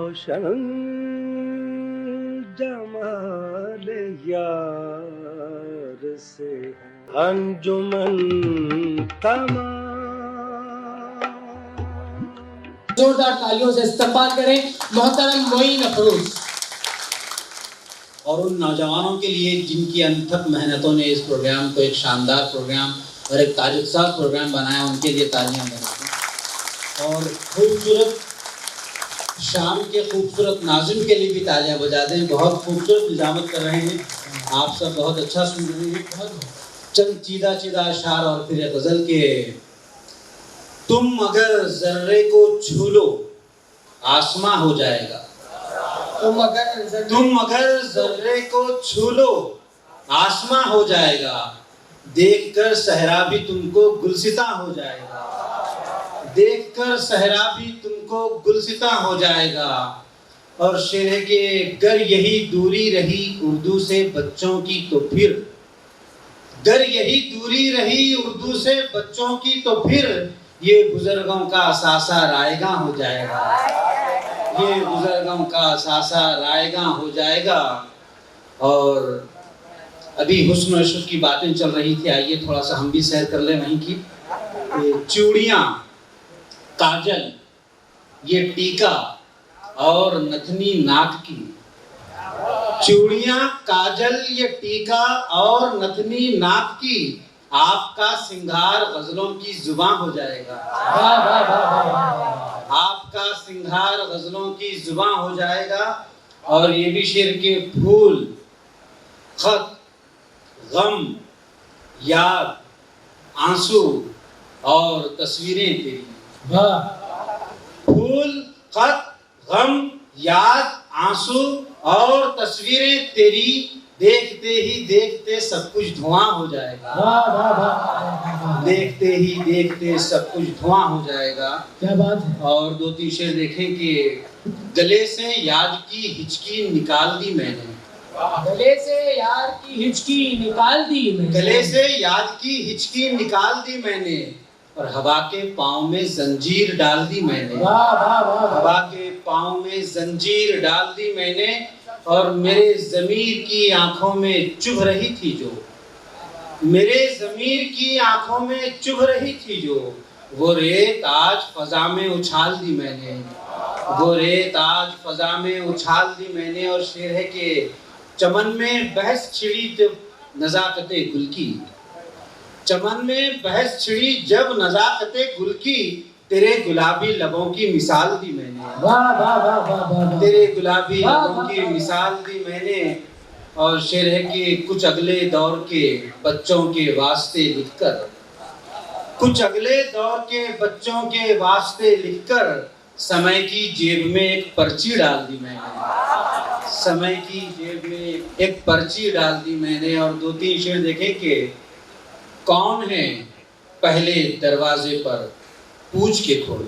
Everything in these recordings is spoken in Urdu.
روشن جمال یار سے انجمن تمام. زوردار تالیوں سے استقبال کریں محترم معین افروز. اور ان نوجوانوں کے لیے جن کی انتھک محنتوں نے اس پروگرام کو ایک شاندار پروگرام اور ایک تاریخ ساز پروگرام بنایا، ان کے لیے تالیاں بجائیں. اور خوبصورت شام کے خوبصورت ناظم کے لیے بھی تالیاں بجا دیں. بہت خوبصورت نظامت کر رہے ہیں آپ سب، بہت اچھا سن رہے ہیں. چند چیدہ چیدہ اشعار اور پھر غزل کے تم اگر ذرے کو چھو لو آسماں ہو جائے گا. تم اگر ذرے کو چھو لو آسماں ہو جائے گا. دیکھ کر صحرا بھی تم کو گلستاں ہو جائے گا. دیکھ کر صحرا بھی تم کو گلستاں ہو جائے گا. اور شعر ہے کہ گر یہی دوری رہی اردو سے بچوں کی تو پھر، گر یہی دوری رہی اردو سے بچوں کی تو پھر یہ بزرگوں کا اثاثہ رائیگاں ہو جائے گا. یہ بزرگوں کا اثاثہ رائیگاں ہو جائے گا. اور ابھی حسن و عشق کی باتیں چل رہی تھی، آئیے تھوڑا سا ہم بھی سیر کر لیں وہیں کی. چوڑیاں، کاجل، یہ ٹیکا اور نتنی ناک کی. چوڑیاں، کاجل، یہ ٹیکا اور نتنی ناک کی، آپ کا سنگھار غزلوں کی زباں ہو جائے گا. آپ کا سنگھار غزلوں کی زباں ہو جائے گا. اور یہ بھی شعر کے پھول، خط، غم، یاد، آنسو اور تصویریں تیری. پھول، خط، غم، یاد، آنسو اور تصویریں تیری، دیکھتے ہی دیکھتے سب کچھ دھواں ہو جائے گا. دیکھتے ہی دیکھتے سب کچھ دھواں ہو جائے گا. کیا بات ہے. اور دو تین شعر دیکھیں کہ گلے سے یاد کی ہچکی نکال دی میں نے. گلے سے یار کی ہچکی نکال دی میں نے. گلے سے یاد کی ہچکی نکال دی میں نے. اور ہوا کے پاؤں میں زنجیر ڈال دی میں نے. ہوا کے پاؤں میں زنجیر ڈال دی میں نے. اور میرے ضمیر کی آنکھوں میں چبھ رہی تھی جو، میرے ضمیر کی آنکھوں میں چبھ رہی تھی جو، وہ ریت آج فضا میں اچھال دی میں نے. وہ ریت آج فضا میں اچھال دی میں نے. اور شعر ہے کہ چمن میں بحث چھڑی جب نزاکت گل کی. چمن میں بحث چھڑی جب نزاکت گل کی، تیرے گلابی لبوں کی مثال دی میں نے. تیرے گلابی لبوں کی مثال دی میں نے. اور شعر ہے کہ کچھ اگلے دور کے بچوں کے واسطے لکھ کر، کچھ اگلے دور کے بچوں کے واسطے لکھ کر، سمے کی جیب میں ایک پرچی ڈال دی میں نے. سمے کی جیب میں ایک پرچی ڈال دی میں نے. اور دو تین شعر دیکھیں کہ کون ہے پہلے دروازے پر پوچھ کے کھول.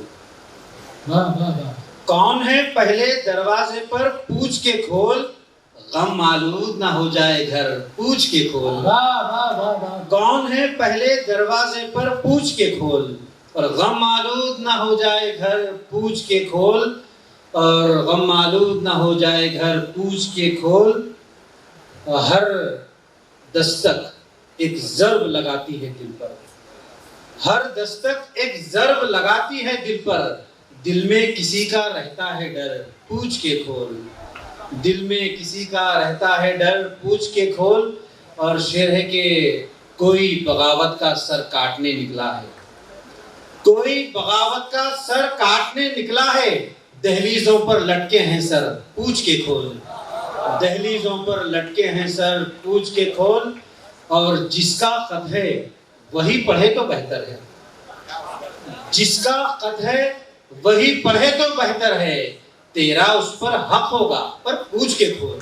کون ہے پہلے دروازے پر پوچھ کے کھول، غم آلود نہ ہو جائے گھر پوچھ کے کھول. کون ہے پہلے دروازے پر پوچھ کے کھول، اور غم آلود نہ ہو جائے گھر پوچھ کے کھول. اور غم آلود نہ ہو جائے گھر پوچھ کے کھول. ہر دستک ایک ضرب لگاتی ہے دل پر. ہر دستک ایک ضرب لگاتی ہے دل پر. دل میں کسی کا رہتا ہے ڈر پوچھ کے کھول. دل میں کسی کا رہتا ہے ڈر پوچھ کے کھول. اور شعر ہے کہ کوئی بغاوت کا سر کاٹنے نکلا ہے. کوئی بغاوت کا سر کاٹنے نکلا ہے. دہلیزوں پر لٹکے ہیں سر پوچھ کے کھول. دہلیزوں پر لٹکے ہیں سر پوچھ کے کھول. اور جس کا خط ہے وہی پڑھے تو بہتر ہے. جس کا خط ہے وہی پڑھے تو بہتر ہے. تیرا اس پر حق ہوگا پر پوچھ کے کھول.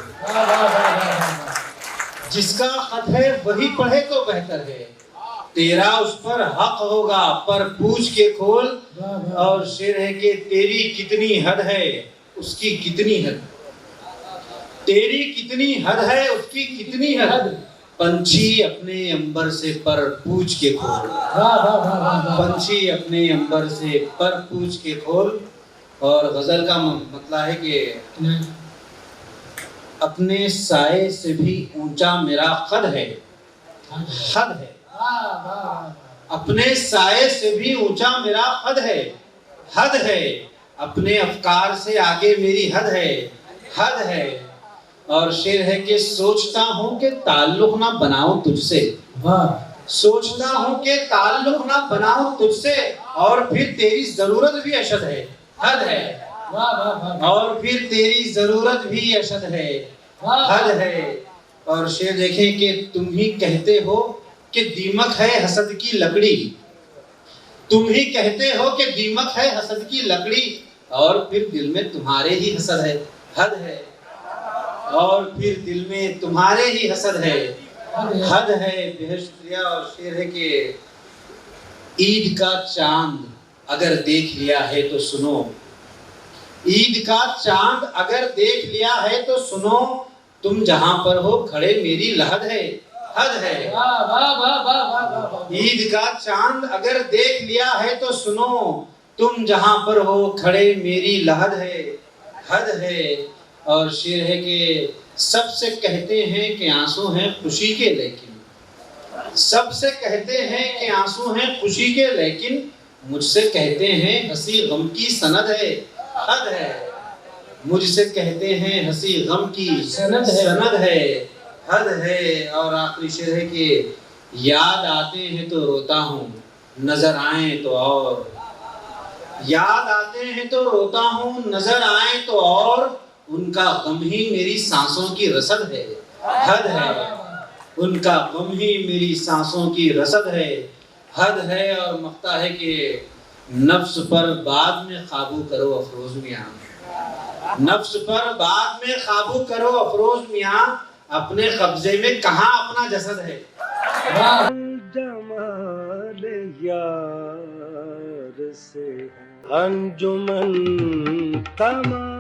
جس کا خط ہے وہی پڑھے تو بہتر ہے. تیرا اس پر حق ہوگا پر پوچھ کے کھول. اور شعر ہے کہ تیری کتنی حد ہے اس کی کتنی حد. تیری کتنی حد ہے اس کی کتنی حد. پنچھی اپنے انبر سے پر پوچھ کے کھول. پنچھی اپنے انبر سے پر پوچھ کے کھول. اور غزل کا مطلب ہے کہ اپنے سائے سے بھی اونچا میرا قد ہے، حد ہے، اپنے سائے سے بھی اونچا میرا قد ہے، حد ہے، اپنے افکار سے آگے میری حد ہے، حد ہے۔ اور شعر ہے کہ سوچتا ہوں کہ تعلق نہ بناؤں تجھ سے، سوچتا ہوں کہ تعلق نہ بناؤں تجھ سے، اور پھر تیری ضرورت بھی اشد ہے، حد ہے، اور پھر تیری ضرورت بھی اشد ہے، حد ہے۔ اور شعر دیکھیں کہ تم ہی کہتے ہو کہ دیمک ہے حسد کی لکڑی، تم ہی کہتے ہو کہ دیمک ہے حسد کی لکڑی، اور پھر دل میں تمہارے ہی حسد ہے، حد ہے، اور پھر دل میں تمہارے ہی حسد ہے، حد ہے۔ بہت شکریہ۔ اور شعر ہے کہ عید کا چاند اگر دیکھ لیا ہے تو سنو، عید کا چاند اگر دیکھ لیا ہے تو سنو، تم جہاں پر ہو کھڑے میری لحد ہے، حد ہے۔ عید کا چاند اگر دیکھ لیا ہے تو سنو، تم جہاں پر ہو کھڑے میری لحد ہے، حد ہے۔ اور شعر ہے کہ سب سے کہتے ہیں کہ آنسو ہیں خوشی کے، لیکن سب سے کہتے ہیں کہ آنسو ہیں خوشی کے، لیکن مجھ سے کہتے ہیں ہنسی غم کی سند ہے، حد ہے، مجھ سے کہتے ہیں ہنسی غم کی سند ہے، حد ہے۔ اور آخری شعر ہے کہ یاد آتے ہیں تو روتا ہوں، نظر آئیں تو اور، یاد آتے ہیں تو روتا ہوں، نظر آئیں تو اور، ان کا غم ہی میری سانسوں کی رسد ہے، حد ہے، ان کا غم ہی میری سانسوں کی رسد ہے، حد ہے۔ اور مقطع ہے کہ نفس پر بعد میں قابو کرو افروز میاں، نفس پر بعد میں قابو کرو افروز میاں، اپنے قبضے میں کہاں اپنا جسد ہے۔ جمال یار سے انجمن تمام